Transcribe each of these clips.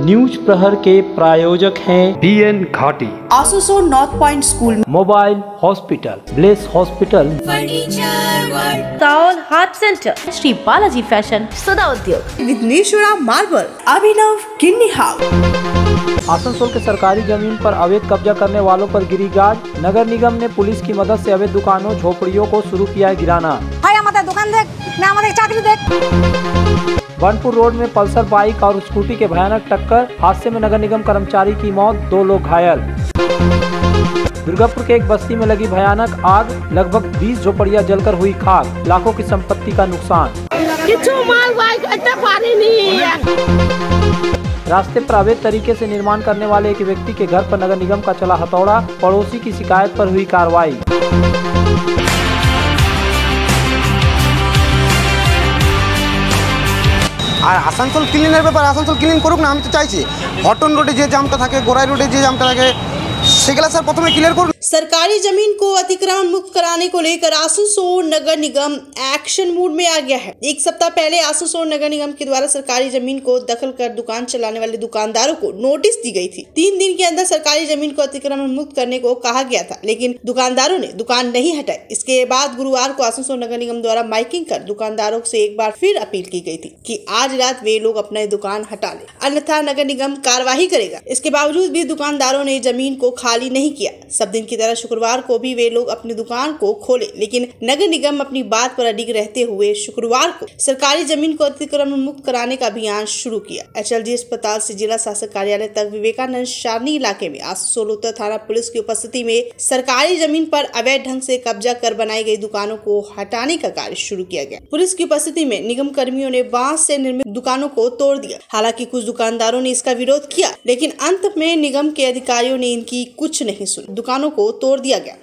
News प्रहर के प्रायोजक हैं BN घाटी, Asansol north point school, mobile hospital, bless hospital, Saul heart centre, Shri Balaji fashion, सदा उद्योग, विघ्नेश्वरा मार्बल, अभिनव किन्नी हाउस। आसनसोल के सरकारी जमीन पर अवैध कब्जा करने वालों पर गिरी गाज। नगर निगम ने पुलिस की मदद से अवैध दुकानों झोपड़ियों को शुरू किया है गिराना। दुकान देख ना, चाकरी देख। बनपुर रोड में पल्सर बाइक और स्कूटी के भयानक टक्कर, हादसे में नगर निगम कर्मचारी की मौत, 2 लोग घायल। दुर्गापुर के एक बस्ती में लगी भयानक आग, लगभग 20 झोपड़ियां जलकर हुई खाक, लाखों की संपत्ति का नुकसान। रास्ते पर अवैध तरीके से निर्माण करने वाले एक व्यक्ति के घर पर नगर निगम का चला हथौड़ा, पड़ोसी की शिकायत पर हुई कार्रवाई। আর আসানসোল ক্লিনের ব্যাপার আসানসোল ক্লিন করুক না, আমি তো চাইছি হটন রোডে যে জামটা থাকে, গোড়াই রোডে যে জামটা থাকে, সেগুলা স্যার প্রথমে ক্লিয়ার করুন। सरकारी जमीन को अतिक्रमण मुक्त कराने को लेकर आसनसोल नगर निगम एक्शन मूड में आ गया है। एक सप्ताह पहले आसनसोल नगर निगम के द्वारा सरकारी जमीन को दखल कर दुकान चलाने वाले दुकानदारों को नोटिस दी गई थी। 3 दिन के अंदर सरकारी जमीन को अतिक्रमण मुक्त करने को कहा गया था, लेकिन दुकानदारों ने दुकान नहीं हटाई। इसके बाद गुरुवार को आसनसोल नगर निगम द्वारा माइकिंग कर दुकानदारों से एक बार फिर अपील की गई थी कि आज रात वे लोग अपनी दुकान हटा ले, अन्यथा नगर निगम कार्रवाई करेगा। इसके बावजूद भी दुकानदारों ने जमीन को खाली नहीं किया। सब दिन की तरह शुक्रवार को भी वे लोग अपनी दुकान को खोले, लेकिन नगर निगम अपनी बात पर अडिग रहते हुए शुक्रवार को सरकारी जमीन को अतिक्रमण मुक्त कराने का अभियान शुरू किया। HLG अस्पताल से जिला शासक कार्यालय तक विवेकानंद सारणी इलाके में आसनसोल उत्तर थाना पुलिस की उपस्थिति में सरकारी जमीन पर अवैध ढंग से कब्जा कर बनाई गई दुकानों को हटाने का कार्य शुरू किया गया। पुलिस की उपस्थिति में निगम कर्मियों ने बांस से निर्मित दुकानों को तोड़ दिया। हालांकि कुछ दुकानदारों ने इसका विरोध किया, लेकिन अंत में निगम के अधिकारियों ने इनकी कुछ नहीं सुनी, दुकानों को तोड़ दिया गया।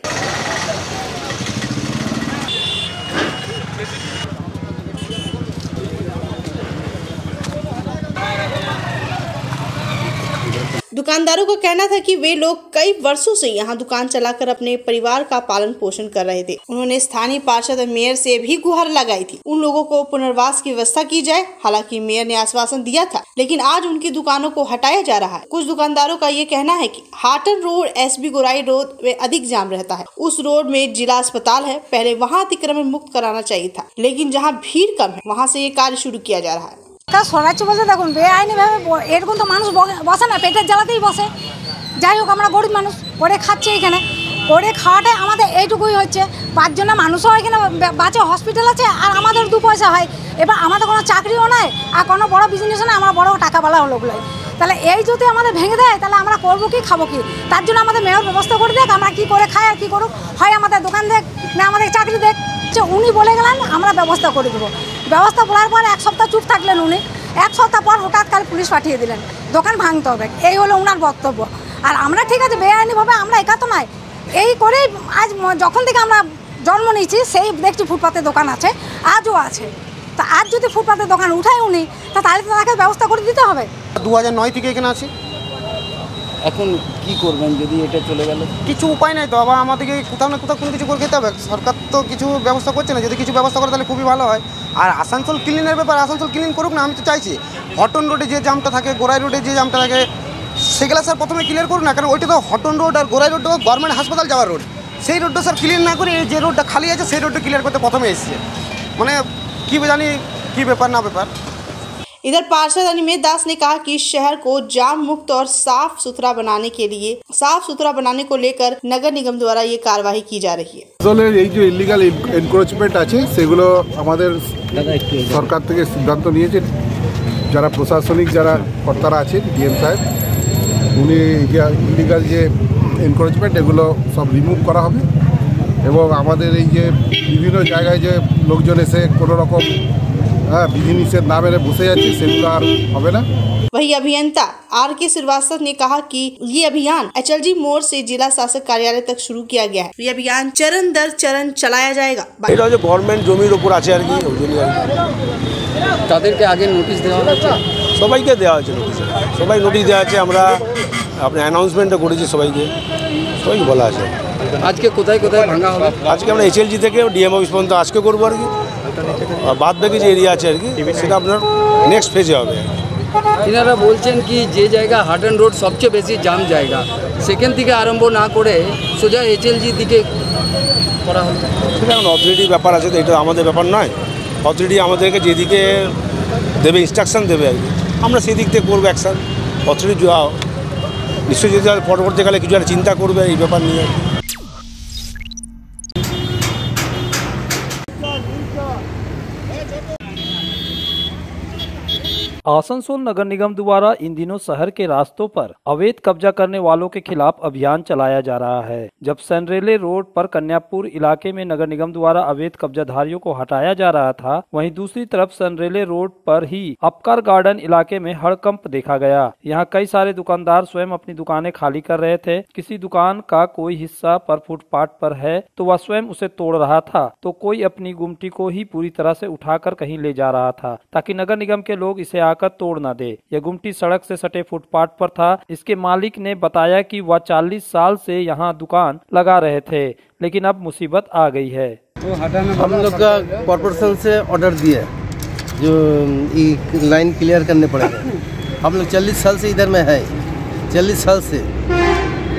दुकानदारों का कहना था कि वे लोग कई वर्षों से यहाँ दुकान चलाकर अपने परिवार का पालन पोषण कर रहे थे। उन्होंने स्थानीय पार्षद और मेयर से भी गुहार लगाई थी, उन लोगों को पुनर्वास की व्यवस्था की जाए। हालांकि मेयर ने आश्वासन दिया था, लेकिन आज उनकी दुकानों को हटाया जा रहा है। कुछ दुकानदारों का ये कहना है कि हाटन रोड, SB गोराई रोड में अधिक जाम रहता है। उस रोड में जिला अस्पताल है, पहले वहाँ अतिक्रमण मुक्त कराना चाहिए था, लेकिन जहाँ भीड़ कम है वहाँ से ये कार्य शुरू किया जा रहा है। সরাচ্ছে বলতে দেখুন বেআইনিভাবে এরকম তো মানুষ বসে না, পেটের জ্বালাতেই বসে। যাই হোক, আমরা গরিব মানুষ, করে খাচ্ছে এখানে, করে খাওয়াটাই আমাদের এইটুকুই হচ্ছে। 5 জনের মানুষও এখানে বাঁচে, হসপিটাল আছে, আর আমাদের 2 পয়সা হয়। এবার আমাদের কোনো চাকরিও নাই আর কোনো বড় বিজনেসও নাই, আমরা বড় টাকাওয়ালা লোকগুলাই। তাহলে এই যদি আমাদের ভেঙে দেয় তাহলে আমরা করবো কি, খাবো কি? তার জন্য আমাদের মেয়র ব্যবস্থা করে দেখ, আমরা কি করে খাই আর কি করুক, হয় আমাদের দোকান দেখ না আমাদের চাকরি দেখ। উনি বলে গেলেন আমরা ব্যবস্থা করে দেবো। ব্যবস্থা বলার পর 1 সপ্তাহ চুপ থাকলেন উনি। 1 সপ্তাহ পর হঠাৎ কাল পুলিশ পাঠিয়ে দিলেন, দোকান ভাঙতে হবে। এই হলো ওনার বক্তব্য। আর আমরা ঠিক আছে, বেআইনিভাবে আমরা একা তো নয়, এই করেই আজ যখন থেকে আমরা জন্ম নিয়েছি সেই দেখছি ফুটপাতে দোকান আছে, আজও আছে। তা আজ যদি ফুটপাতে দোকান উঠায় উনি, তাহলে তো তাকে ব্যবস্থা করে দিতে হবে। 2009 থেকে এখানে আছি। এখন কি করবেন যদি এটা চলে গেল? কিছু উপায় নাই তো, আবার আমাদেরকে কোথাও না কোথাও কোনো কিছু করে খেতে হবে। সরকার তো কিছু ব্যবস্থা করছে না, যদি কিছু ব্যবস্থা করে তাহলে খুবই ভালো হয়। আর আসানসোল ক্লিনের ব্যাপার আসানসোল ক্লিন করুক না, আমি তো চাইছি হটন রোডে যে জামটা থাকে, গোড়াই রোডে যে জামটা থাকে, সেগুলা স্যার প্রথমে ক্লিয়ার করুন না। কারণ ওইটা তো হটন রোড আর গোড়াই রোড গভর্নমেন্ট হাসপাতাল যাওয়ার রোড, সেই রোডটা স্যার ক্লিয়ার না করে যে রোডটা খালি আছে সেই রোডটা ক্লিয়ার করতে প্রথমে এসেছে। মানে কি জানি কি ব্যাপার না ব্যাপার। इधर पार्षद अनिमेष दास ने कहा कि शहर को जाम मुक्त और साफ सुथरा बनाने को लेकर नगर निगम द्वारा ये कार्यवाही की जा रही है। এই যে ইলিগাল এনক্রোচমেন্ট আছে সেগুলো আমাদের সরকার থেকে সিদ্ধান্ত নিয়েছে। যারা প্রশাসনিক যারা কর্তারা আছেন, ডিএম সাহেব, উনি ইলিগাল যে এনক্রোচমেন্ট এগুলো সব রিমুভ করা হবে এবং আমাদের এই যে বিভিন্ন জায়গায় যে লোকজন এসে কোনো রকম बिजनेसर ना मेरे बसे जाती सेलुलर होवे ना। वही अभियंता RK श्रीवास्तव ने कहा कि ये अभियान HLG मोड़ से जिला शासक कार्यालय तक शुरू किया गया है। ये अभियान चरण दर चरण चलाया जाएगा। এটা যে গভর্নমেন্ট জমির উপর আছে আর কি, তাদেরকে আগে নোটিশ দেওয়া হয়েছে, সবাইকে দেওয়া হয়েছে নোটিশ, সবাই নোটিশ দেওয়া আছে। আমরা আপনি অ্যানাউন্সমেন্টও করেছি সবাইকে বলা আছে। আজকে কোথায় কোথায় ভাঙা হবে? আজকে আমরা HLG থেকে DM অফিস পর্যন্ত আজকে করবো আর কি। আর বাদ বাকি যে এরিয়া আছে আর কি সেটা আপনার নেক্সট ফেজে হবে। এনারা বলছেন কি যে জায়গা হাটন রোড সবচেয়ে বেশি জাম জায়গা সেখান থেকে আরম্ভ না করে সোজা HLG দিকে করা হলো। সেটা এখন অথরিটির ব্যাপার আছে, তো এটা আমাদের ব্যাপার নয়। অথরিটি আমাদেরকে যেদিকে দেবে ইনস্ট্রাকশান দেবে আর কি আমরা সেই দিক থেকে করবো অ্যাকশান। অথরিটি নিশ্চয়ই যদি পরবর্তীকালে কিছু একটা চিন্তা করবে এই ব্যাপার নিয়ে। आसनसोल नगर निगम द्वारा इन दिनों शहर के रास्तों पर अवैध कब्जा करने वालों के खिलाफ अभियान चलाया जा रहा है। जब सनरेले रोड पर कन्यापुर इलाके में नगर निगम द्वारा अवैध कब्जाधारियों को हटाया जा रहा था, वहीं दूसरी तरफ सनरेले रोड पर ही अपकार गार्डन इलाके में हड़कंप देखा गया। यहाँ कई सारे दुकानदार स्वयं अपनी दुकानें खाली कर रहे थे। किसी दुकान का कोई हिस्सा पर फुटपाथ पर है तो वह स्वयं उसे तोड़ रहा था, तो कोई अपनी गुमटी को ही पूरी तरह से उठाकर कहीं ले जा रहा था ताकि नगर निगम के लोग इसे आकर तोड़ न दे। यह गुमटी सड़क से सटे फुटपाथ पर था। इसके मालिक ने बताया कि वह 40 साल से यहाँ दुकान लगा रहे थे, लेकिन अब मुसीबत आ गई है। हम लोग का कॉर्पोरेशन से ऑर्डर दिया जो लाइन क्लियर करने पड़ेगा। हम लोग 40 साल से इधर में है, 40 साल से,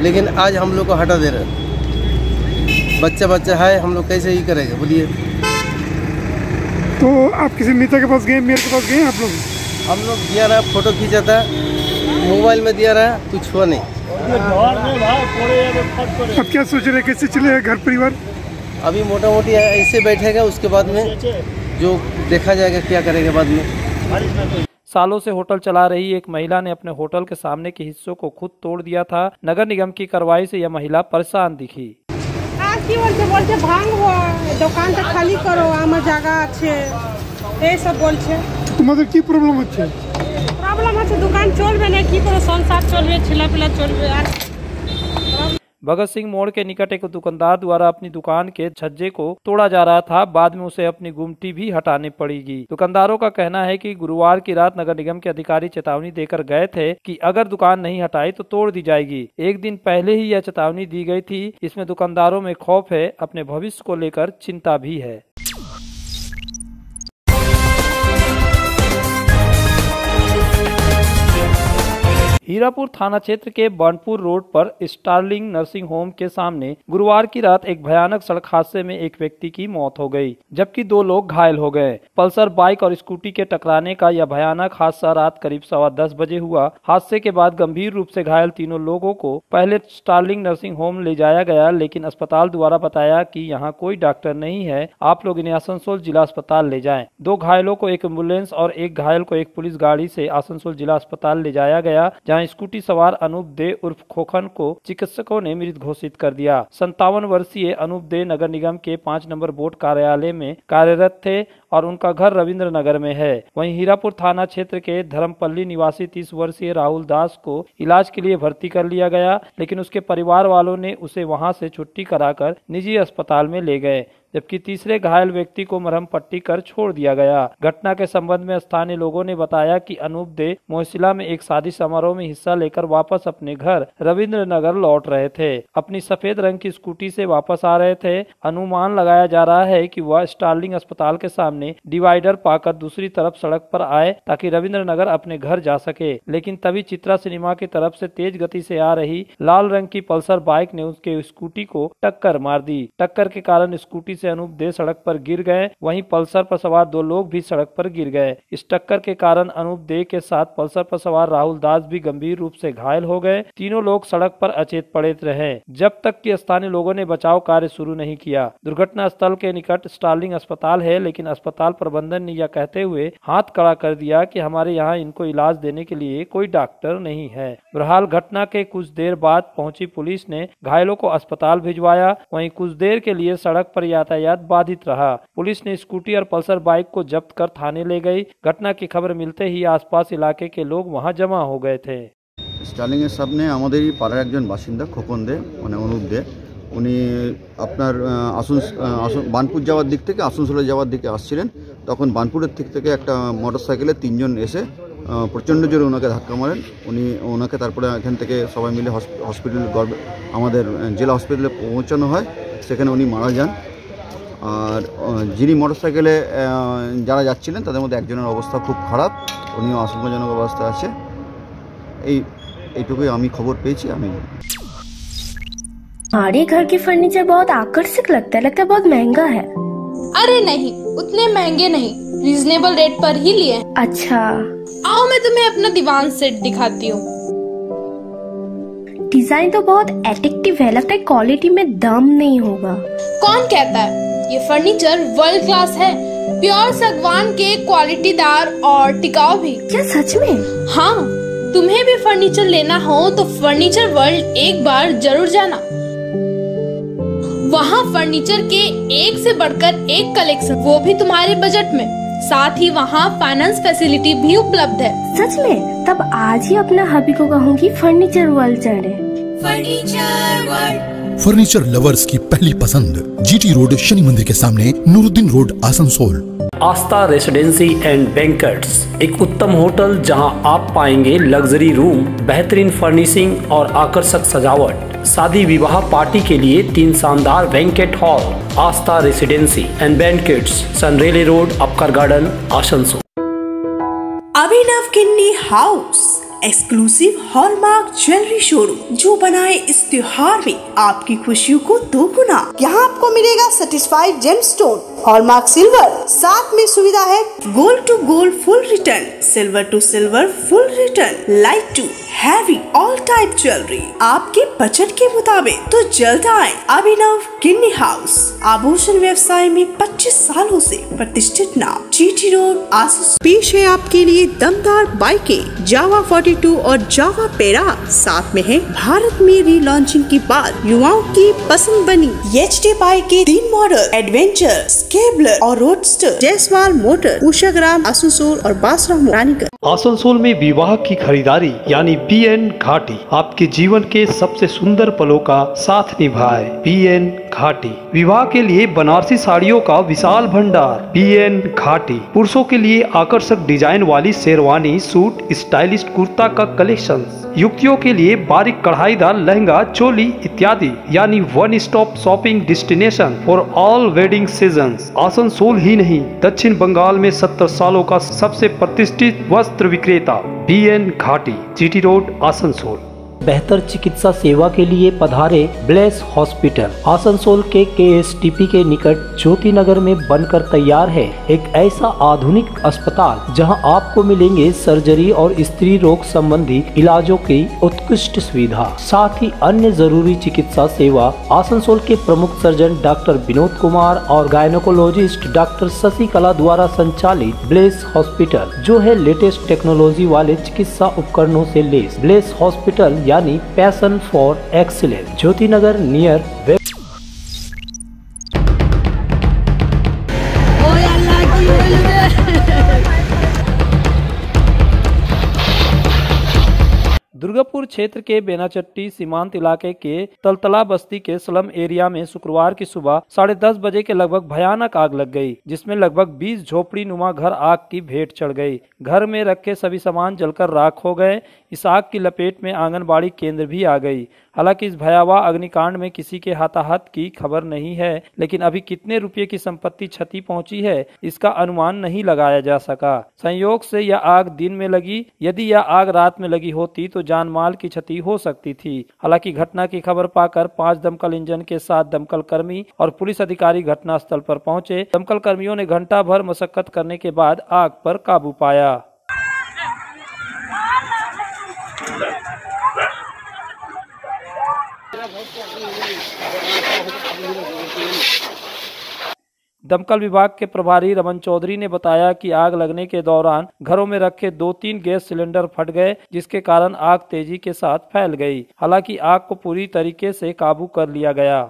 लेकिन आज हम लोग को हटा दे रहे। बच्चा है, हम लोग कैसे ही करेंगे बोलिए। तो आप किसी नेता के पास गए, मेयर के पास गए आप लोग? हम लोग दिया रहा, फोटो खींचा था, मोबाइल में दिया रहा, कुछ हुआ नहीं। अब क्या सोच रहे, कैसे चलेगा घर परिवार? अभी मोटा मोटी ऐसे बैठेगा, उसके बाद में जो देखा जाएगा क्या करेगा बाद में। सालों से होटल चला रही एक महिला ने अपने होटल के सामने के हिस्सों को खुद तोड़ दिया था। नगर निगम की कार्रवाई से यह महिला परेशान दिखी। बोलते भांग दुकान खाली करो, आमार जगह আছে এই সব বলছে। তোমাদের কি প্রবলেম হচ্ছে? প্রবলেম হচ্ছে দোকান চলবে না, কি করে সংসার চলবে, ছেলেপিলা চলবে। আর भगत सिंह मोड़ के निकट एक दुकानदार द्वारा अपनी दुकान के छज्जे को तोड़ा जा रहा था। बाद में उसे अपनी गुमटी भी हटानी पड़ेगी। दुकानदारों का कहना है कि गुरुवार की रात नगर निगम के अधिकारी चेतावनी देकर गए थे कि अगर दुकान नहीं हटाई तो तोड़ दी जाएगी। एक दिन पहले ही यह चेतावनी दी गई थी। इसमें दुकानदारों में खौफ है, अपने भविष्य को लेकर चिंता भी है। हीरापुर थाना क्षेत्र के बानपुर रोड पर स्टारलिंग नर्सिंग होम के सामने गुरुवार की रात एक भयानक सड़क हादसे में एक व्यक्ति की मौत हो गई, जबकि 2 लोग घायल हो गए। पल्सर बाइक और स्कूटी के टकराने का यह भयानक हादसा रात करीब 10:15 बजे हुआ। हादसे के बाद गंभीर रूप से घायल तीनों लोगों को पहले स्टारलिंग नर्सिंग होम ले जाया गया, लेकिन अस्पताल द्वारा बताया कि यहाँ कोई डॉक्टर नहीं है, आप लोग इन्हें आसनसोल जिला अस्पताल ले जाएं। 2 घायलों को एक एम्बुलेंस और एक घायल को एक पुलिस गाड़ी से आसनसोल जिला अस्पताल ले जाया गया, जहाँ स्कूटी सवार अनूप दे उर्फ खोखन को चिकित्सकों ने मृत घोषित कर दिया। 57 वर्षीय अनूप दे नगर निगम के 5 नंबर बोर्ड कार्यालय में कार्यरत थे और उनका घर रविंद्र नगर में है। वहीं हीरापुर थाना क्षेत्र के धर्मपल्ली निवासी 30 वर्षीय राहुल दास को इलाज के लिए भर्ती कर लिया गया, लेकिन उसके परिवार वालों ने उसे वहां से छुट्टी कराकर निजी अस्पताल में ले गए, जबकि तीसरे घायल व्यक्ति को मरहम पट्टी कर छोड़ दिया गया। घटना के संबंध में स्थानीय लोगों ने बताया कि अनूप दे मोहसिला में एक शादी समारोह में हिस्सा लेकर वापस अपने घर रविंद्र नगर लौट रहे थे। अपनी सफेद रंग की स्कूटी से वापस आ रहे थे। अनुमान लगाया जा रहा है कि वह स्टारलिंग अस्पताल के सामने डिवाइडर पाकर दूसरी तरफ सड़क पर आए ताकि रविंद्र नगर अपने घर जा सके, लेकिन तभी चित्रा सिनेमा की तरफ से तेज गति से आ रही लाल रंग की पल्सर बाइक ने उसके स्कूटी को टक्कर मार दी। टक्कर के कारण स्कूटी से अनूप दे सड़क पर गिर गए, वहीं पल्सर पर सवार 2 लोग भी सड़क पर गिर गए। इस टक्कर के कारण अनूप दे के साथ पल्सर पर सवार राहुल दास भी गंभीर रूप से घायल हो गए। तीनों लोग सड़क पर अचेत पड़े रहे, जब तक कि स्थानीय लोगों ने बचाव कार्य शुरू नहीं किया। दुर्घटना स्थल के निकट स्टारलिंग अस्पताल है, लेकिन अस्पताल प्रबंधन ने यह कहते हुए हाथ खड़ा कर दिया कि हमारे यहाँ इनको इलाज देने के लिए कोई डॉक्टर नहीं है। बहरहाल घटना के कुछ देर बाद पहुंची पुलिस ने घायलों को अस्पताल भिजवाया। वहीं कुछ देर के लिए सड़क पर यातायात बाधित रहा। पुलिस ने स्कूटी और पल्सर बाइक को जब्त कर थाने ले गई। घटना की खबर मिलते ही आसपास इलाके के लोग वहां जमा हो गए थे। स्टारलिंग सामने हमारे पाड़ार एकजन बासिंदा खोकन दे माने अनुप दे, उनी আপনার বানপুর যাওয়ার দিক থেকে আসানসোলে যাওয়ার দিকে আসছিলেন। তখন বানপুরের দিক থেকে একটা মোটরসাইকেলে 3 জন এসে প্রচণ্ড জোরে ওনাকে ধাক্কা মারেন। ওনাকে তারপরে এখান থেকে সবাই মিলে হসপিটাল আমাদের জেলা হসপিটালে পৌঁছানো হয়, সেখানে উনি মারা যান। আর যিনি মোটরসাইকেলে যারা যাচ্ছিলেন তাদের মধ্যে একজনের অবস্থা খুব খারাপ, উনিও আশঙ্কাজনক অবস্থায় আছে। এইটুকুই আমি খবর পেয়েছি। আমি हमारे घर के फर्नीचर बहुत आकर्षक लगता है बहुत महंगा है। अरे नहीं, उतने महंगे नहीं, रीजनेबल रेट पर ही लिए। अच्छा, आओ मैं तुम्हें अपना दीवान सेट दिखाती हूँ। डिजाइन तो बहुत एट्रैक्टिव है, लगता है क्वालिटी में दम नहीं होगा। कौन कहता है? ये फर्नीचर वर्ल्ड क्लास है, प्योर सागवान के, क्वालिटीदार और टिकाऊ भी। क्या सच में? हाँ, तुम्हें भी फर्नीचर लेना हो तो फर्नीचर वर्ल्ड एक बार जरूर जाना। वहाँ फर्नीचर के एक से बढ़कर एक कलेक्शन, वो भी तुम्हारे बजट में। साथ ही वहाँ फाइनेंस फैसिलिटी भी उपलब्ध है। सच में? तब आज ही अपना हबी को कहूँगी फर्नीचर वर्ल्ड चढ़े। फर्नीचर लवर्स की पहली पसंद, जीटी रोड, शनि मंदिर के सामने, Nooruddin road, Asansol. Aastha residency and banquets, एक उत्तम होटल जहां आप पाएंगे लग्जरी रूम, बेहतरीन फर्निशिंग और आकर्षक सजावट। शादी विवाह पार्टी के लिए 3 शानदार banquet hall. Aastha residency and banquets, Senraleigh road, Apcar garden, Asansol. Abhinav Kinni house, exclusive hallmark jewellery showroom जो बनाए इस त्योहार में आपकी खुशियों को दोगुना। यहाँ आपको मिलेगा सर्टिफाइड जेमस्टोन, हॉलमार्क सिल्वर, साथ में सुविधा है gold to gold full return, silver to silver full return, light to heavy all type jewellery आपके बजट के मुताबिक। तो जल्द आए अभिनव किन्नी हाउस, आभूषण व्यवसाय में 25 सालों से प्रतिष्ठित नाम, जीटी रोड, आसनसोल। पेश है आपके लिए दमदार बाइकें, जावा 42 और जावा पेरा। साथ में है भारत में रीलॉन्चिंग के बाद युवाओं की पसंद बनी एचडी बाइक के 3 मॉडल, एडवेंचर, स्केबलर और रोडस्टर, जयसवाल मोटर, उषाग्राम, आसनसोल और बासराम रानीगंज। आसनसोल में विवाह की खरीदारी यानी बीएन घाटी आपके जीवन के सबसे सुंदर पलों का साथ निभाए। बीएन घाटी विवाह के लिए बनारसी साड़ियों का विशाल भंडार। बीएन घाटी पुरुषों के लिए आकर्षक डिजाइन वाली शेरवानी, सूट, स्टाइलिश कुर्ता का कलेक्शन, युवतियों के लिए बारीक कढ़ाईदार लहंगा, चोली इत्यादि, यानी one stop shopping destination for all wedding seasons. Asansol ही नहीं, दक्षिण बंगाल में 70 सालों का सबसे प्रतिष्ठित वस्त्र विक्रेता बीएन घाटी, जीटी रोड, आसनसोल। बेहतर चिकित्सा सेवा के लिए पधारे ब्लेस हॉस्पिटल। आसनसोल के केएसटीपी के निकट ज्योति नगर में बनकर तैयार है एक ऐसा आधुनिक अस्पताल जहां आपको मिलेंगे सर्जरी और स्त्री रोग संबंधी इलाजों की उत्कृष्ट सुविधा, साथ ही अन्य जरूरी चिकित्सा सेवा। आसनसोल के प्रमुख सर्जन डॉक्टर विनोद कुमार और गायनोकोलॉजिस्ट डॉक्टर शशिकला द्वारा संचालित ब्लेस हॉस्पिटल, जो है लेटेस्ट टेक्नोलॉजी वाले चिकित्सा उपकरणों से लेस। ब्लेस हॉस्पिटल यानी passion for excellence, Jyoti Nagar near Durgapur क्षेत्र के बेनाचट्टी सीमांत इलाके के तलतला बस्ती के स्लम एरिया में शुक्रवार की सुबह 10:30 बजे के लगभग भयानक आग लग गई, जिसमें लगभग 20 झोपड़ी नुमा घर आग की भेंट चढ़ गई। घर में रखे सभी सामान जलकर राख हो गए। इस आग की लपेट में आंगनबाड़ी केंद्र भी आ गई। हालांकि इस भयावह अग्निकांड में किसी के हताहत की खबर नहीं है, लेकिन अभी कितने रुपए की संपत्ति क्षति पहुंची है इसका अनुमान नहीं लगाया जा सका। संयोग से यह आग दिन में लगी, यदि यह आग रात में लगी होती तो जान माल की क्षति हो सकती थी। हालांकि घटना की खबर पाकर 5 दमकल इंजन के साथ दमकल कर्मी और पुलिस अधिकारी घटनास्थल पर पहुंचे। दमकल कर्मियों ने घंटा भर मशक्कत करने के बाद आग पर काबू पाया। दमकल विभाग के प्रभारी रमन चौधरी ने बताया कि आग लगने के दौरान घरों में रखे 2-3 गैस सिलेंडर फट गए, जिसके कारण आग तेजी के साथ फैल गई। हालांकि आग को पूरी तरीके से काबू कर लिया गया।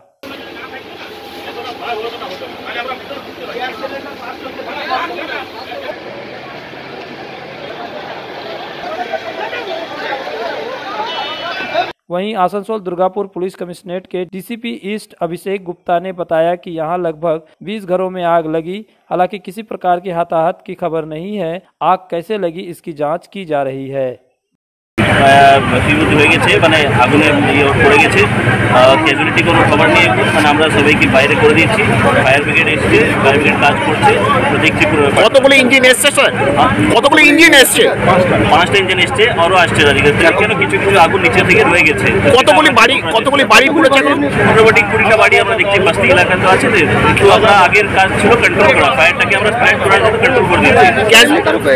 वहीं आसनसोल दुर्गापुर पुलिस कमिश्नरेट के डीसीपी ईस्ट अभिषेक गुप्ता ने बताया कि यहां लगभग 20 घरों में आग लगी। हालांकि किसी प्रकार की हताहत की खबर नहीं है। आग कैसे लगी इसकी जांच की जा रही है। ক্ষয়ক্ষতি হয়ে গেছে, মানে আগুনে পড়ে গেছে। ক্যাজুয়ালিটি কোনো খবর নেই এখন, মানে আমরা সবাইকে বাইরে করে দিচ্ছি। ফায়ার ব্রিগেড এসছে, ফায়ার ব্রিগেড কাজ করছে, দেখছি পুরো। কতগুলো ইঞ্জিন এসছে স্যার? কতগুলো ইঞ্জিন এসছে? 5টা ইঞ্জিন এসছে, আরও আসছে দাঁড়িয়ে কেন কিছু কিছু আগুন নিচে থেকে রয়ে গেছে। কতগুলি বাড়ি পুড়েছে? মোটামুটি 20টা বাড়ি আমরা দেখছি বাস্তি এলাকা তো আছে, কিন্তু আমরা আগের কাজ ছিল কন্ট্রোল করা, ফায়ারটাকে আমরা ফায়ার করার জন্য কন্ট্রোল করে দিচ্ছি।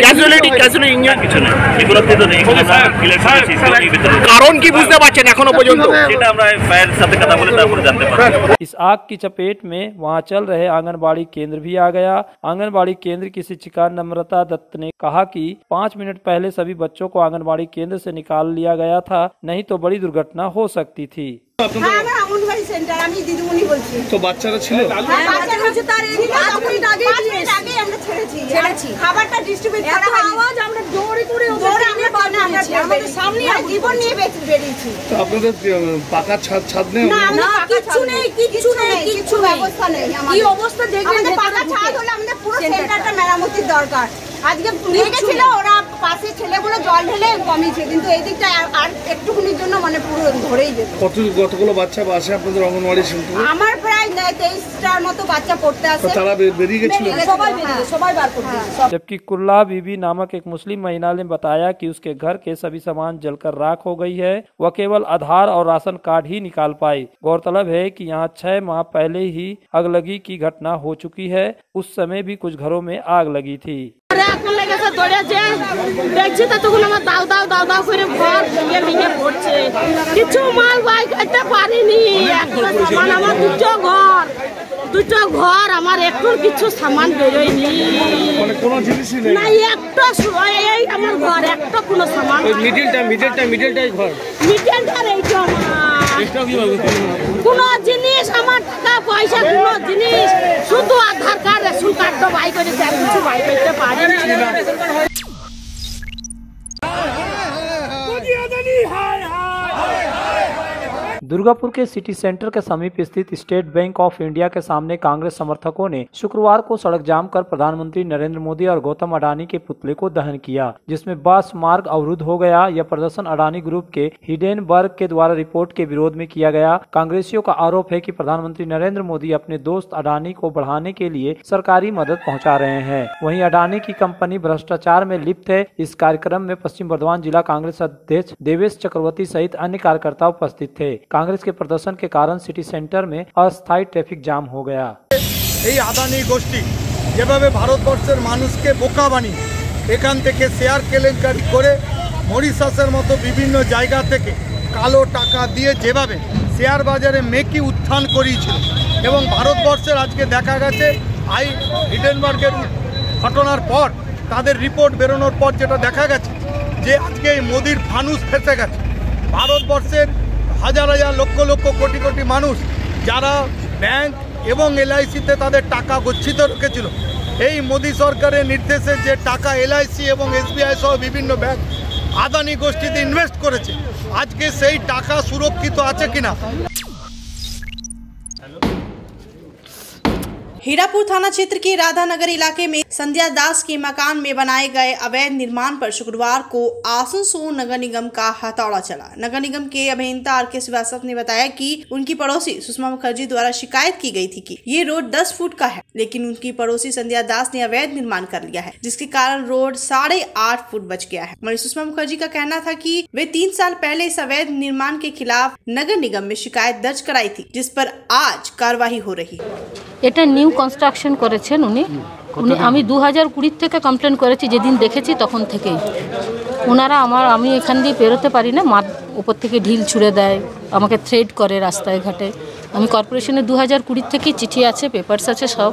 ক্যাজুয়ালিটি ইঞ্জিন কিছু নেই, এগুলো তো নেই। কারণ কি বুঝতে পারছেন এখনো পর্যন্ত? সেটা আমরা ফায়ার সাথে কথা বলে তারপরে জানতে পারবো। इस आग की चपेट में वहां चल रहे आंगनबाड़ी केंद्र भी आ गया। आंगनबाड़ी केंद्र की शिक्षिका नम्रता दत्त ने कहा कि 5 मिनट पहले सभी बच्चों को आंगनबाड़ी केंद्र से निकाल लिया गया था, नहीं तो बड़ी दुर्घटना हो सकती थी। তো বাচ্চারা ছিল, খাবারটা ডিস্ট্রিবিউট করা হয়, আওয়াজ আমরা দৌড়ে দৌড়ে আমাদের সামনে জীবন নিয়ে বেরিয়েছি। তো আপনাদের পাকা ছাদ নেই? না, কিছু নেই, কিছু ব্যবস্থা নেই। কি অবস্থা দেখবেন, পাকা ছাদ হলে আমাদের পুরো সেন্টারটা মেরামতির দরকার। আজকে গেছিল ওরা, পাশে ছেলেগুলো জল ঢেলে কমিয়েছে, কিন্তু এই দিকটা আর একটুখানির জন্য মানে পুরো ধরেই যেত। কতগুলো বাচ্চা আসে আপনাদের অঙ্গনওয়াড়ি সেন্টারে? আমার প্রায় 23টার মতো বাচ্চা পড়তে আসে। তারা বেরিয়ে গেছিল? সবাই বার করতে। जबकि कुल्ला बीबी नामक एक मुस्लिम महिला ने बताया कि उसके घर के सभी सामान जलकर राख हो गई है। वह केवल आधार और राशन कार्ड ही निकाल पाई। गौरतलब है कि यहाँ 6 माह पहले ही अगलगी की घटना हो चुकी है। उस समय भी कुछ घरों में आग लगी थी। দেখছি তো তখন আমার দাও দাও করে ঘর ভেঙে পড়ছে, কিছু মাল বাই করতে পারিনি। আমার দুটো ঘর আমার একটু কিছু সামান বেরোয়নি, না একটা এই আমার ঘর একটা কোনো সামান। মিডলটাই ঘর, মিডলটার এইটা কোনো জিনিস আমার টাকা পয়সা কোনো জিনিস, শুধু আধার কার্ড রেশন কার্ডটা বাই করে কিছু বাই করতে পারিনি। दुर्गापुर के सिटी सेंटर के समीप स्थित स्टेट बैंक ऑफ इंडिया के सामने कांग्रेस समर्थकों ने शुक्रवार को सड़क जाम कर प्रधानमंत्री नरेंद्र मोदी और गौतम अडानी के पुतले को दहन किया, जिसमें बस मार्ग अवरुद्ध हो गया। यह प्रदर्शन अडानी ग्रुप के हिडेनबर्ग के द्वारा रिपोर्ट के विरोध में किया गया। कांग्रेसियों का आरोप है कि प्रधानमंत्री नरेंद्र मोदी अपने दोस्त अडानी को बढ़ाने के लिए सरकारी मदद पहुँचा रहे हैं। वहीं अडानी की कंपनी भ्रष्टाचार में लिप्त है। इस कार्यक्रम में पश्चिम बर्धमान जिला कांग्रेस अध्यक्ष देवेश चक्रवर्ती सहित अन्य कार्यकर्ता उपस्थित थे। कांग्रेस के प्रदर्शन के कारण सिटी सेंटर में अस्थायी ट्रैफिक जाम हो गया। এই আদানি গোষ্ঠী যেভাবে ভারতবর্ষের মানুষকে বোকা বানিয়ে এখান থেকে শেয়ার কেলেঙ্কারি করে মরিশাসের মতো বিভিন্ন জায়গা থেকে কালো টাকা দিয়ে যেভাবে শেয়ার বাজারে মেকি উত্থান করিয়েছিল, এবং ভারতবর্ষের আজকে দেখা গেছে হিডেনবার্গের ঘটনার পর তাদের রিপোর্ট বেরোনোর পর যেটা দেখা গেছে যে আজকে এই মোদির ফানুস ফেসে গেছে। ভারতবর্ষের হাজার হাজার লক্ষ লক্ষ কোটি কোটি মানুষ যারা ব্যাংক এবং এলআইসিতে তাদের টাকা গচ্ছিত রেখেছিল, এই মোদি সরকারের নির্দেশে যে টাকা এলআইসি এবং এসবিআই সহ বিভিন্ন ব্যাংক আদানি গোষ্ঠীতে ইনভেস্ট করেছে, আজকে সেই টাকা সুরক্ষিত আছে কিনা। हीरापुर थाना क्षेत्र के राधानगर इलाके में संध्या दास के मकान में बनाए गए अवैध निर्माण पर शुक्रवार को आसनसोल नगर निगम का हथौड़ा चला। नगर निगम के अभियंता आर.के. श्रीवास्तव ने बताया कि उनकी पड़ोसी सुषमा मुखर्जी द्वारा शिकायत की गई थी कि ये रोड 10 फुट का है, लेकिन उनकी पड़ोसी संध्या दास ने अवैध निर्माण कर लिया है, जिसके कारण रोड 8.5 फुट बच गया है। वहीं सुषमा मुखर्जी का कहना था कि वे 3 साल पहले इस अवैध निर्माण के खिलाफ नगर निगम में शिकायत दर्ज कराई थी, जिस पर आज कार्रवाई हो रही। এটা নিউ কনস্ট্রাকশন করেছেন উনি। আমি 2020 থেকে কমপ্লেন করেছি, যেদিন দেখেছি তখন থেকেই ওনারা আমি এখান দিয়ে পেরোতে পারি না, উপর থেকে ঢিল ছুঁড়ে দেয়, আমাকে থ্রেট করে রাস্তায় ঘাটে। আমি কর্পোরেশনে 2020 থেকেই চিঠি আছে, পেপারস আছে, সব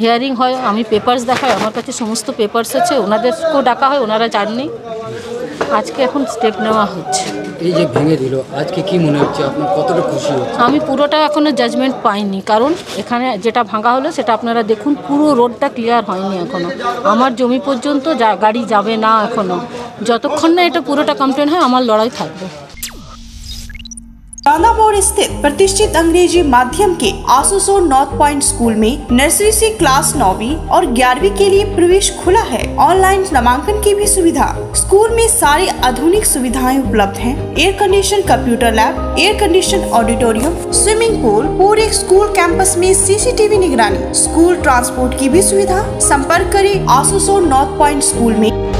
হিয়ারিং হয়, আমি পেপারস দেখাই, আমার কাছে সমস্ত পেপারস আছে। ওনাদেরকেও ডাকা হয়, ওনারা জাননি। আজকে এখন স্টেপ নেওয়া হচ্ছে। এই যে ভেঙে দিল, আজকে কি মনে হচ্ছে আপনার, কতটা খুশি হচ্ছে? আমি পুরোটা এখনো জাজমেন্ট পাইনি, কারণ এখানে যেটা ভাঙা হলো সেটা আপনারা দেখুন, পুরো রোডটা ক্লিয়ার হয়নি এখনো। আমার জমি পর্যন্ত গাড়ি যাবে না এখনো। যতক্ষণ না এটা পুরোটা কমপ্লেন হয় আমার লড়াই থাকবে। चांदा मोड़ स्थित प्रतिष्ठित अंग्रेजी माध्यम के आसनसोल नॉर्थ पॉइंट स्कूल में नर्सरी से क्लास 9वीं और 11वीं के लिए प्रवेश खुला है। ऑनलाइन नामांकन की भी सुविधा। स्कूल में सारी आधुनिक सुविधाएं उपलब्ध हैं। Air condition computer lab, air condition auditorium, swimming pool, पूरे स्कूल कैंपस में सीसीटीवी निगरानी, स्कूल ट्रांसपोर्ट की भी सुविधा। संपर्क करें आसनसोल नॉर्थ पॉइंट स्कूल में।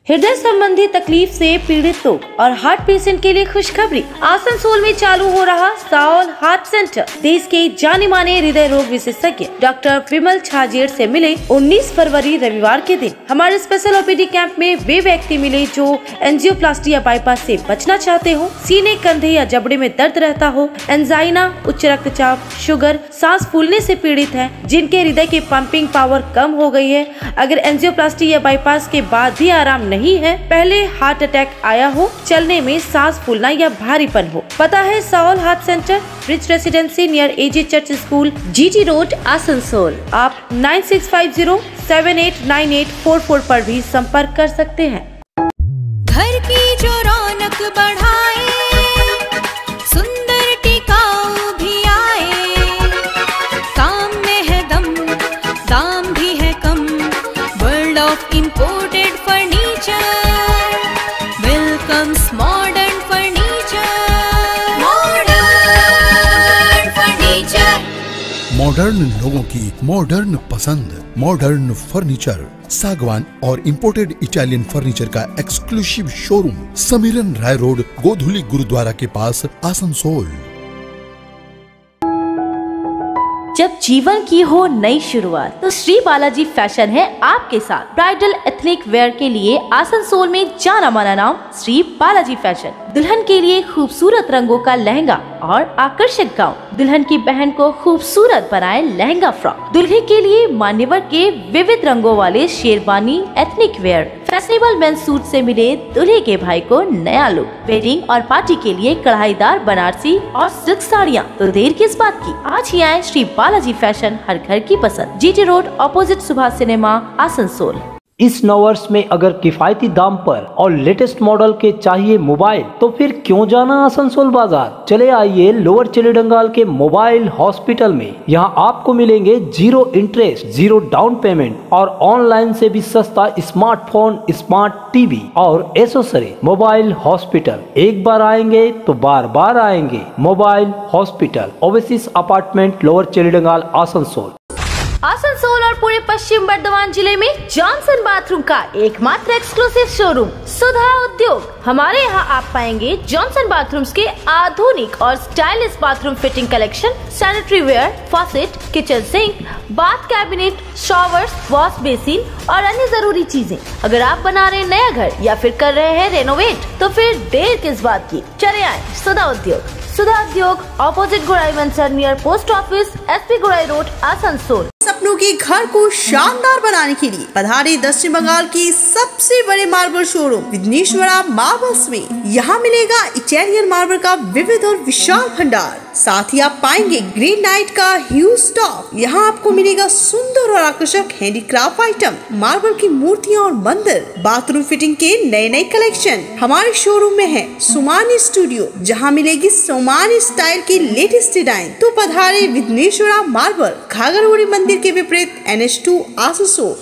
हृदय संबंधी तकलीफ से पीड़ित लोग और हार्ट पेशेंट के लिए खुशखबरी। आसनसोल में चालू हो रहा साओल हार्ट सेंटर देश के जाने माने हृदय रोग विशेषज्ञ डॉक्टर विमल छाजेड़ से मिले 19 फरवरी रविवार के दिन। हमारे स्पेशल ओपीडी कैंप में वे व्यक्ति मिले जो एंजियोप्लास्टी या बाईपास से बचना चाहते हो, सीने, कंधे या जबड़े में दर्द रहता हो, एंजाइना, उच्च रक्तचाप, शुगर, सांस फूलने से पीड़ित है, जिनके हृदय की पंपिंग पावर कम हो गई है। अगर एंजियोप्लास्टी या बाईपास के बाद भी आराम नहीं है, पहले हार्ट अटैक आया हो, चलने में सांस फूलना या भारीपन हो। पता है SAAOL heart centre, rich residency near AJ church school, GT road, Asansol. आप 9650789844 पर भी संपर्क कर सकते हैं। घर की जो रौनक बढ़ाए, सुंदर टिकाऊ भी आए, काम में है दम, दाम भी है कम, world of imported welcomes modern furniture. Modern लोगों की मॉडर्न पसंद, मॉडर्न फर्नीचर, सागवान और इंपोर्टेड इटालियन फर्नीचर का exclusive showroom, Samiran Roy road, Godhuli gurdwara के पास, आसनसोल। जब जीवन की हो नई शुरुआत तो श्री बालाजी फैशन है आपके साथ। ब्राइडल एथनिक वेयर के लिए आसनसोल में जाना माना नाम श्री बालाजी फैशन। दुल्हन के लिए खूबसूरत रंगों का लहंगा और आकर्षक गाउन, दुल्हन की बहन को खूबसूरत बनाए लहंगा फ्रॉक, दुल्हे के लिए मान्यवर के विविध रंगों वाले sherwani ethnic wear, fashionable men's suit से मिले दूल्हे के भाई को नया लुक, वेडिंग और पार्टी के लिए कढ़ाईदार बनारसी और सिल्क साड़ियाँ। तो देर किस बात की, आज ही आए श्री बालाजी फैशन, हर घर की पसंद, GT road, opposite Subhash cinema, Asansol. इस नववर्ष में अगर किफायती दाम पर और लेटेस्ट मॉडल के चाहिए मोबाइल तो फिर क्यों जाना आसनसोल बाजार। चले आइए लोअर चिलीडंगाल के मोबाइल हॉस्पिटल में। यहाँ आपको मिलेंगे 0 इंटरेस्ट, 0 डाउन पेमेंट और ऑनलाइन से भी सस्ता स्मार्टफोन, स्मार्ट टीवी और एसेसरी। मोबाइल हॉस्पिटल, एक बार आएंगे तो बार बार आएंगे। Mobile hospital, oasis apartment, lower Chelidanga, Asansol. Asansol और पूरे पश्चिम बर्धमान जिले में जॉनसन बाथरूम का एकमात्र एक्सक्लूसिव शोरूम सुधा उद्योग। हमारे यहाँ आप पाएंगे जॉनसन बाथरूम्स के आधुनिक और stylish bathroom fitting collection, sanitary wear, faucet, kitchen sink, bath cabinet, showers, wash basin और अन्य जरूरी चीजें। अगर आप बना रहे हैं नया घर या फिर कर रहे हैं रेनोवेट तो फिर देर किस बात की, चले आए सुधा उद्योग। सुधा उद्योग, ऑपोजिट गुड़ाई मंसर नियर पोस्ट ऑफिस, एसपी गुड़ाई रोड, आसनसोल। सपनों के घर को शानदार बनाने के लिए पधारे दक्षिण बंगाल की सबसे बड़े मार्बल शोरूम विघ्नेश्वरा मार्बल्स में। यहाँ मिलेगा इटालियन मार्बल का विविध और विशाल भंडार, साथ ही आप पाएंगे ग्रेनाइट का ह्यूज स्टॉक। यहाँ आपको मिलेगा सुंदर और आकर्षक हैंडीक्राफ्ट आइटम, मार्बल की मूर्तियाँ और मंदिर, बाथरूम फिटिंग के नए नए कलेक्शन। हमारे शोरूम में है सुमानी स्टूडियो, जहाँ मिलेगी सोमानी स्टाइल की लेटेस्ट डिजाइन। तो पधारे विघ्नेश्वरा मार्बल, घाघरगुड़ी मंदिर के विपरीत NH2, Asansol.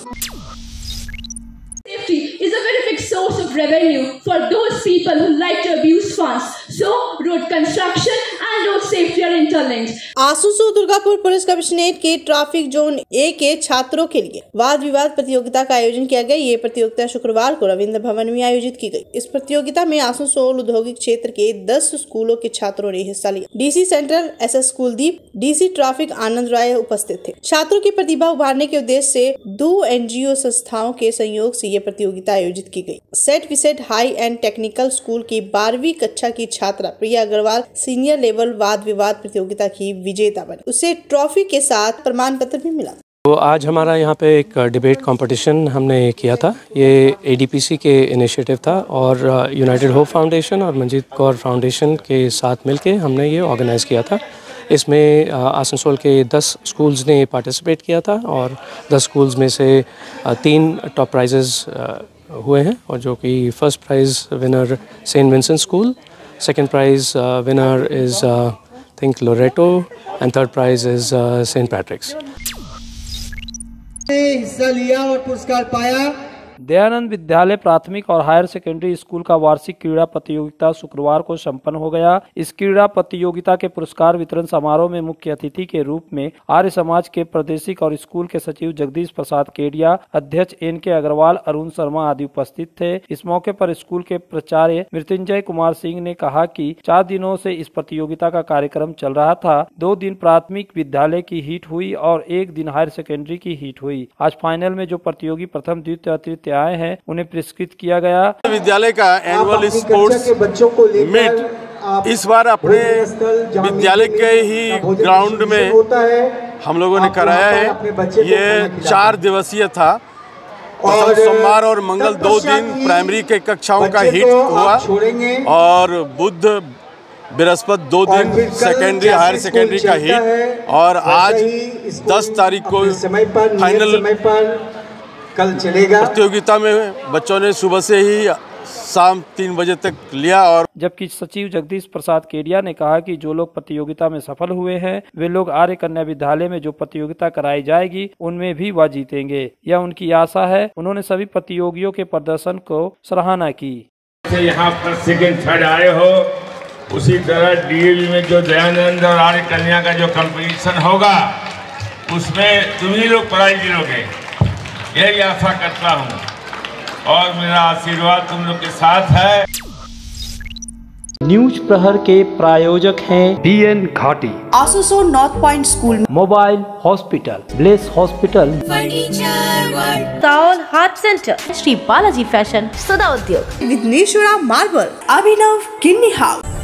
Safety is a very big source of revenue for those people who like to abuse funds. So, road construction and road safety are interlinked. Asansol Durgapur police commissionerate के traffic zone A के छात्रों के लिए वाद विवाद प्रतियोगिता का आयोजन किया गया। ये प्रतियोगिता शुक्रवार को रविंद्र भवन में आयोजित की गई। इस प्रतियोगिता में आसनसोल औद्योगिक क्षेत्र के 10 स्कूलों के छात्रों ने हिस्सा लिया। DC central SS Kuldeep, DC traffic Anand Rai उपस्थित थे। छात्रों की प्रतिभा उभारने के उद्देश्य से 2 NGO संस्थाओं के सहयोग से ये प्रतियोगिता आयोजित की गई। Saint Vincent high and technical school की 12वीं कक्षा की छात्रा प्रिया अग्रवाल सीनियर लेवल वाद विवाद प्रतियोगिता की विजेता बनी। उसे ट्रॉफी के साथ प्रमाण पत्र भी मिला। तो आज हमारा यहाँ पे एक डिबेट कंपटीशन हमने किया था। ये ADPC के इनिशिएटिव था और यूनाइटेड होप फाउंडेशन और मंजीत कौर फाउंडेशन के साथ मिलके हमने ये ऑर्गेनाइज़ किया था। इसमें आसनसोल के 10 स्कूल्स ने पार्टिसिपेट किया था और 10 स्कूल्स में से 3 टॉप प्राइजेज़ हुए हैं और जो कि first prize winner saint Vincent school, Second prize winner is I think Loreto, and third prize is St. Patrick's. हिस्सा लिया और पुरस्कार पाया। दयानंद विद्यालय प्राथमिक और हायर सेकेंडरी स्कूल का वार्षिक क्रीड़ा प्रतियोगिता शुक्रवार को संपन्न हो गया। इस क्रीड़ा प्रतियोगिता के पुरस्कार वितरण समारोह में मुख्य अतिथि के रूप में आर्य समाज के प्रादेशिक और स्कूल के सचिव जगदीश प्रसाद केडिया, अध्यक्ष NK अग्रवाल, अरुण शर्मा आदि उपस्थित थे। इस मौके पर स्कूल के प्राचार्य मृत्युंजय कुमार सिंह ने कहा कि 4 दिनों से इस प्रतियोगिता का कार्यक्रम चल रहा था। 2 दिन प्राथमिक विद्यालय की हीट हुई और 1 दिन हायर सेकेंडरी की हीट हुई। आज फाइनल में जो प्रतियोगी प्रथम, द्वितीय, तृतीय आए हैं उन्हें पुरस्कृत किया गया। विद्यालय का एनुअल स्पोर्ट्स मीट इस बार अपने विद्यालय के ही ग्राउंड में हम लोगों ने कराया है। ये 4 दिवसीय था। सोमवार और मंगल 2 दिन प्राइमरी के कक्षाओं का हीट हुआ और बुध बृहस्पति 2 दिन सेकेंडरी हायर सेकेंडरी का हीट, और आज 10 तारीख को फाइनल कल चलेगा। प्रतियोगिता में बच्चों ने सुबह से ही शाम 3 बजे तक लिया। और जबकि सचिव जगदीश प्रसाद केडिया ने कहा कि जो लोग प्रतियोगिता में सफल हुए हैं वे लोग आर्य कन्या विद्यालय में जो प्रतियोगिता कराई जाएगी उनमें भी वह जीतेंगे, यह उनकी आशा है। उन्होंने सभी प्रतियोगियों के प्रदर्शन को सराहना की। यहाँ फर्स्ट सेकंड थर्ड आए हो, उसी तरह DAV में जो दयानंद और आर्य कन्या का जो कंपटीशन होगा उसमें तुम ही लोग प्राइज दिलोगे, यही आशा करता हूँ और मेरा आशीर्वाद तुम लोग के साथ है। न्यूज प्रहर के प्रायोजक हैं BN घाटी, Asansol north point school, mobile hospital, bless hospital, Saul heart centre, Shri Balaji fashion, सदा उद्योग, विघ्नेश्वरा मार्बल, अभिनव किडनी हाउस।